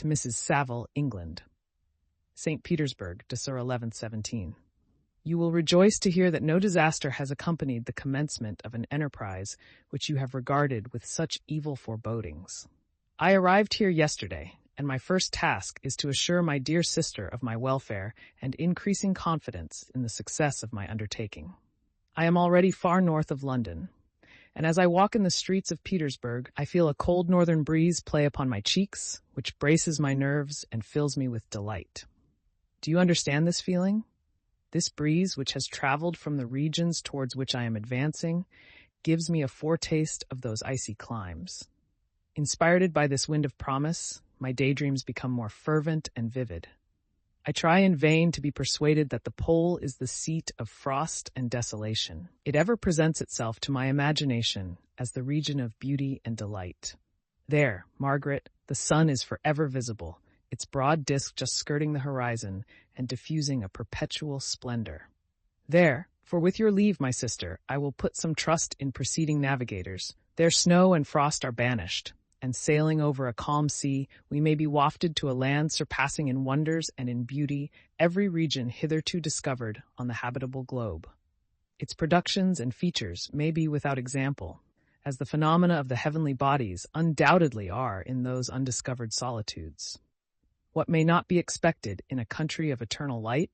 to Mrs. Saville, England. St. Petersburg, December 11th, 17. You will rejoice to hear that no disaster has accompanied the commencement of an enterprise which you have regarded with such evil forebodings. I arrived here yesterday, and my first task is to assure my dear sister of my welfare and increasing confidence in the success of my undertaking. I am already far north of London, and as I walk in the streets of Petersburg, I feel a cold northern breeze play upon my cheeks, which braces my nerves and fills me with delight. Do you understand this feeling? This breeze, which has traveled from the regions towards which I am advancing, gives me a foretaste of those icy climes. Inspired by this wind of promise, my daydreams become more fervent and vivid. I try in vain to be persuaded that the pole is the seat of frost and desolation. It ever presents itself to my imagination as the region of beauty and delight. There, Margaret, the sun is forever visible, its broad disk just skirting the horizon and diffusing a perpetual splendor. There, for with your leave, my sister, I will put some trust in preceding navigators. There snow and frost are banished, and sailing over a calm sea, we may be wafted to a land surpassing in wonders and in beauty every region hitherto discovered on the habitable globe. Its productions and features may be without example, as the phenomena of the heavenly bodies undoubtedly are in those undiscovered solitudes. What may not be expected in a country of eternal light?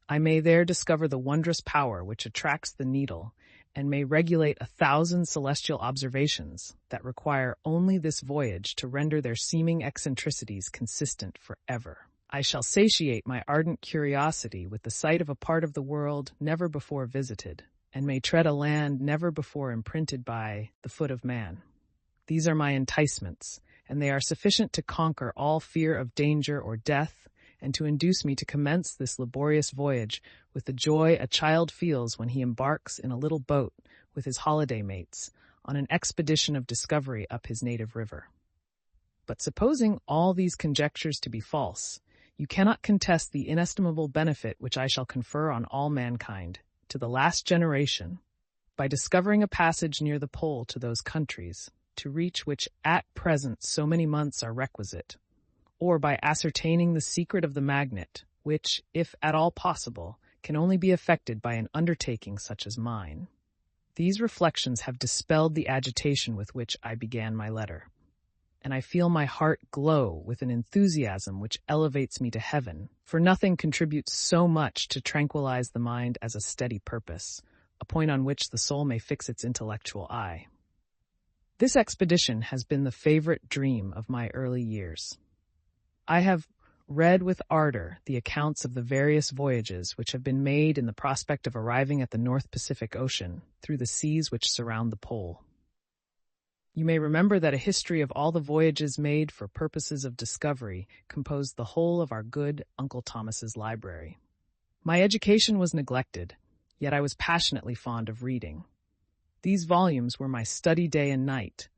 I may there discover the wondrous power which attracts the needle, and may regulate 1,000 celestial observations that require only this voyage to render their seeming eccentricities consistent forever. I shall satiate my ardent curiosity with the sight of a part of the world never before visited, and may tread a land never before imprinted by the foot of man. These are my enticements, and they are sufficient to conquer all fear of danger or death, and to induce me to commence this laborious voyage with the joy a child feels when he embarks in a little boat with his holiday mates on an expedition of discovery up his native river. But supposing all these conjectures to be false, you cannot contest the inestimable benefit which I shall confer on all mankind, to the last generation, by discovering a passage near the pole to those countries, to reach which at present so many months are requisite, or by ascertaining the secret of the magnet, which, if at all possible, can only be effected by an undertaking such as mine. These reflections have dispelled the agitation with which I began my letter, and I feel my heart glow with an enthusiasm which elevates me to heaven, for nothing contributes so much to tranquilize the mind as a steady purpose, a point on which the soul may fix its intellectual eye. This expedition has been the favorite dream of my early years. I have read with ardor the accounts of the various voyages which have been made in the prospect of arriving at the North Pacific Ocean through the seas which surround the pole. You may remember that a history of all the voyages made for purposes of discovery composed the whole of our good Uncle Thomas's library. My education was neglected, yet I was passionately fond of reading. These volumes were my study day and night,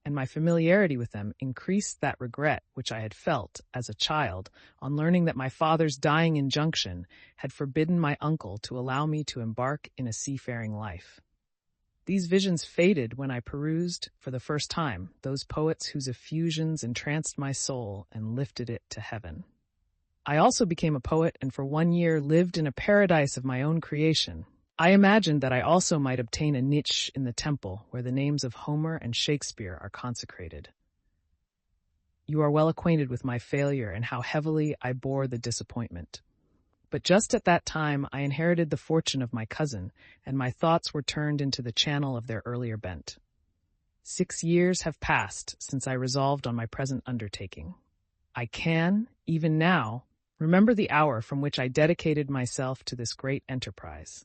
and my familiarity with them increased that regret which I had felt as a child on learning that my father's dying injunction had forbidden my uncle to allow me to embark in a seafaring life. These visions faded when I perused, for the first time, those poets whose effusions entranced my soul and lifted it to heaven. I also became a poet, and for 1 year lived in a paradise of my own creation. I imagined that I also might obtain a niche in the temple where the names of Homer and Shakespeare are consecrated. You are well acquainted with my failure and how heavily I bore the disappointment. But just at that time I inherited the fortune of my cousin, and my thoughts were turned into the channel of their earlier bent. 6 years have passed since I resolved on my present undertaking. I can, even now, remember the hour from which I dedicated myself to this great enterprise.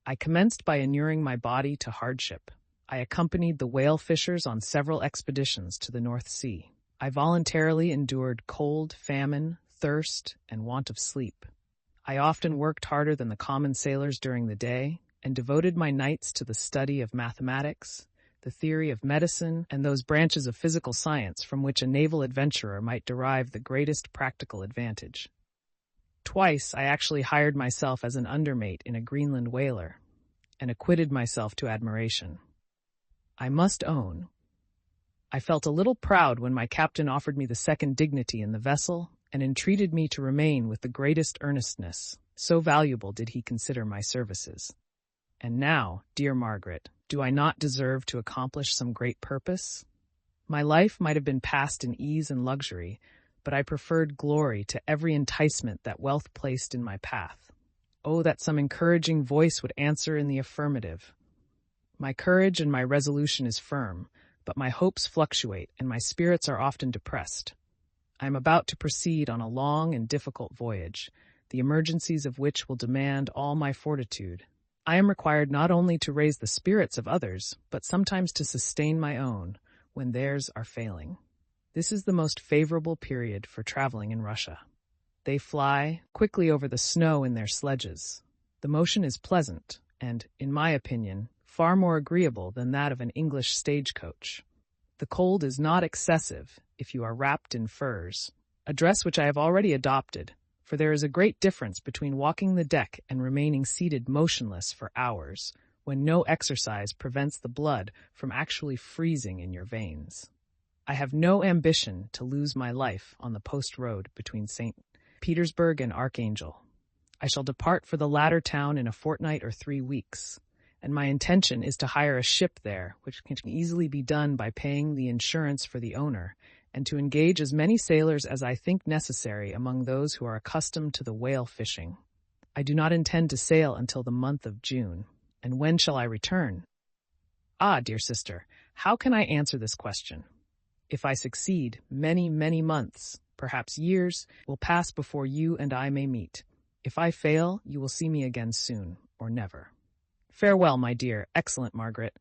I commenced by inuring my body to hardship. I accompanied the whale fishers on several expeditions to the North Sea. I voluntarily endured cold, famine, thirst, and want of sleep. I often worked harder than the common sailors during the day, and devoted my nights to the study of mathematics, the theory of medicine, and those branches of physical science from which a naval adventurer might derive the greatest practical advantage. Twice I actually hired myself as an undermate in a Greenland whaler, and acquitted myself to admiration. I must own, I felt a little proud when my captain offered me the second dignity in the vessel and entreated me to remain with the greatest earnestness. So valuable did he consider my services. And now, dear Margaret, do I not deserve to accomplish some great purpose? My life might have been passed in ease and luxury, but I preferred glory to every enticement that wealth placed in my path. Oh, that some encouraging voice would answer in the affirmative. My courage and my resolution is firm, but my hopes fluctuate and my spirits are often depressed. I am about to proceed on a long and difficult voyage, the emergencies of which will demand all my fortitude. I am required not only to raise the spirits of others, but sometimes to sustain my own when theirs are failing. This is the most favorable period for traveling in Russia. They fly quickly over the snow in their sledges. The motion is pleasant and, in my opinion, far more agreeable than that of an English stagecoach. The cold is not excessive if you are wrapped in furs, a dress which I have already adopted, for there is a great difference between walking the deck and remaining seated motionless for hours, when no exercise prevents the blood from actually freezing in your veins. I have no ambition to lose my life on the post road between St. Petersburg and Archangel. I shall depart for the latter town in a fortnight or 3 weeks, and my intention is to hire a ship there, which can easily be done by paying the insurance for the owner, and to engage as many sailors as I think necessary among those who are accustomed to the whale fishing. I do not intend to sail until the month of June. And when shall I return? Ah, dear sister, how can I answer this question? If I succeed, many, many months, perhaps years, will pass before you and I may meet. If I fail, you will see me again soon, or never. Farewell, my dear, excellent Margaret.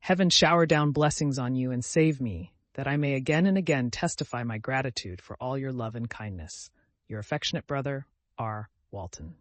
Heaven shower down blessings on you and save me, that I may again and again testify my gratitude for all your love and kindness. Your affectionate brother, R. Walton.